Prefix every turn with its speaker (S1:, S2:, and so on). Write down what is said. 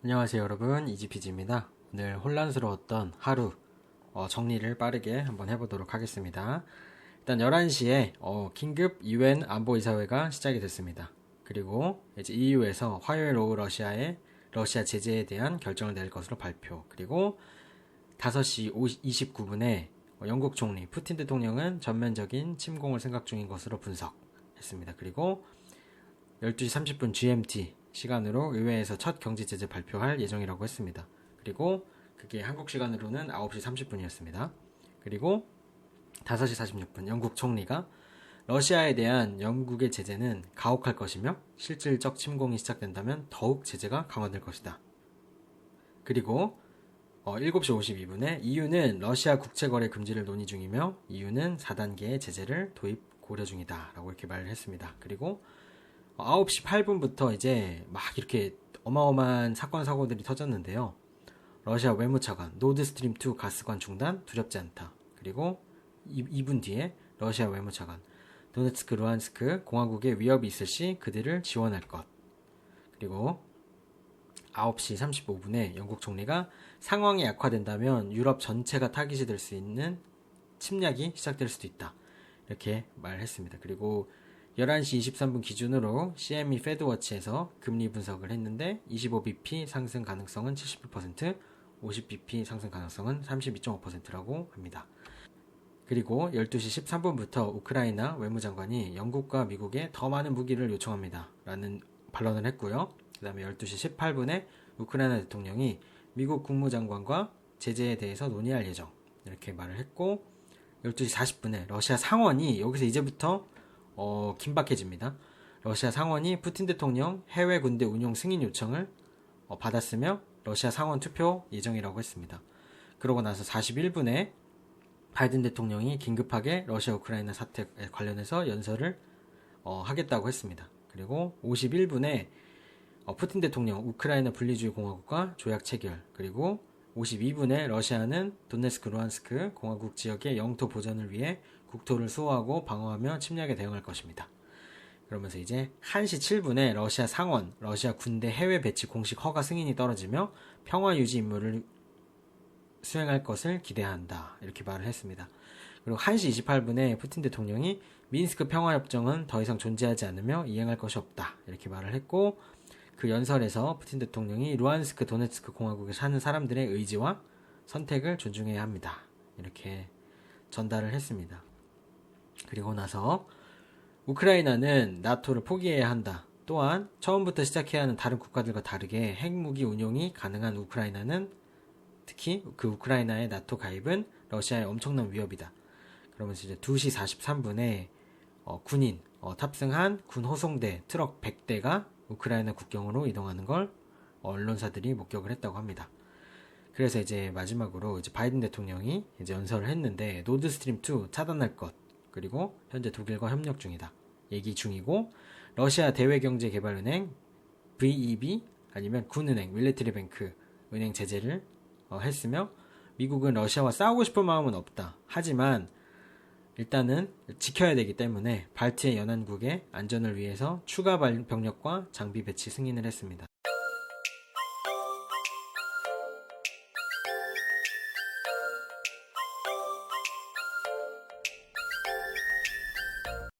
S1: 안녕하세요 여러분, 이지피지입니다. 오늘 혼란스러웠던 하루 정리를 빠르게 한번 해보도록 하겠습니다. 일단 11시에 긴급 UN 안보이사회가 시작이 됐습니다. 그리고 이제 EU에서 화요일 오후 러시아 제재에 대한 결정을 낼 것으로 발표. 그리고 5시 29분에 영국 총리 푸틴 대통령은 전면적인 침공을 생각 중인 것으로 분석했습니다. 그리고 12시 30분 GMT 시간으로 의회에서 첫 경제 제재 발표할 예정이라고 했습니다. 그리고 그게 한국 시간으로는 9시 30분이었습니다. 그리고 5시 46분 영국 총리가 러시아에 대한 영국의 제재는 가혹할 것이며 실질적 침공이 시작된다면 더욱 제재가 강화될 것이다. 그리고 7시 52분에 EU는 러시아 국채거래 금지를 논의 중이며 EU는 4단계의 제재를 도입 고려 중이다 라고 이렇게 말을 했습니다. 그리고 9시 8분부터 이제 막 이렇게 어마어마한 사건 사고들이 터졌는데요. 러시아 외무차관 노드스트림 2 가스관 중단 두렵지 않다. 그리고 2분 뒤에 러시아 외무차관 도네츠크 루안스크 공화국에 위협이 있을 시 그들을 지원할 것. 그리고 9시 35분에 영국 총리가 상황이 악화된다면 유럽 전체가 타깃이 될 수 있는 침략이 시작될 수도 있다. 이렇게 말했습니다. 그리고 11시 23분 기준으로 CME 페드워치에서 금리 분석을 했는데 25bp 상승 가능성은 71%, 50bp 상승 가능성은 32.5%라고 합니다. 그리고 12시 13분부터 우크라이나 외무장관이 영국과 미국에 더 많은 무기를 요청합니다. 라는 반론을 했고요. 그 다음에 12시 18분에 우크라이나 대통령이 미국 국무장관과 제재에 대해서 논의할 예정. 이렇게 말을 했고 12시 40분에 러시아 상원이 여기서 이제부터 긴박해집니다. 러시아 상원이 푸틴 대통령 해외 군대 운용 승인 요청을 받았으며 러시아 상원 투표 예정이라고 했습니다. 그러고 나서 41분에 바이든 대통령이 긴급하게 러시아 우크라이나 사태 관련해서 연설을 하겠다고 했습니다. 그리고 51분에 푸틴 대통령 우크라이나 분리주의 공화국과 조약 체결. 그리고 52분에 러시아는 도네츠크 루안스크 공화국 지역의 영토 보전을 위해 국토를 수호하고 방어하며 침략에 대응할 것입니다. 그러면서 이제 1시 7분에 러시아 상원, 러시아 군대 해외 배치 공식 허가 승인이 떨어지며 평화 유지 임무를 수행할 것을 기대한다. 이렇게 말을 했습니다. 그리고 1시 28분에 푸틴 대통령이 미인스크 평화협정은 더 이상 존재하지 않으며 이행할 것이 없다. 이렇게 말을 했고 그 연설에서 푸틴 대통령이 루안스크 도네츠크 공화국에 사는 사람들의 의지와 선택을 존중해야 합니다. 이렇게 전달을 했습니다. 그리고 나서 우크라이나는 나토를 포기해야 한다. 또한 처음부터 시작해야 하는 다른 국가들과 다르게 핵무기 운용이 가능한 우크라이나는 특히 그 우크라이나의 나토 가입은 러시아의 엄청난 위협이다. 그러면서 이제 2시 43분에 군인 탑승한 군 호송대 트럭 100대가 우크라이나 국경으로 이동하는 걸 언론사들이 목격을 했다고 합니다. 그래서 이제 마지막으로 이제 바이든 대통령이 이제 연설을 했는데 노드스트림 2 차단할 것 그리고 현재 독일과 협력 중이다. 얘기 중이고 러시아 대외경제개발은행 VEB 아니면 군은행 밀리터리뱅크 은행 제재를 했으며 미국은 러시아와 싸우고 싶은 마음은 없다. 하지만 일단은 지켜야 되기 때문에 발트해 연안국의 안전을 위해서 추가 병력과 장비 배치 승인을 했습니다.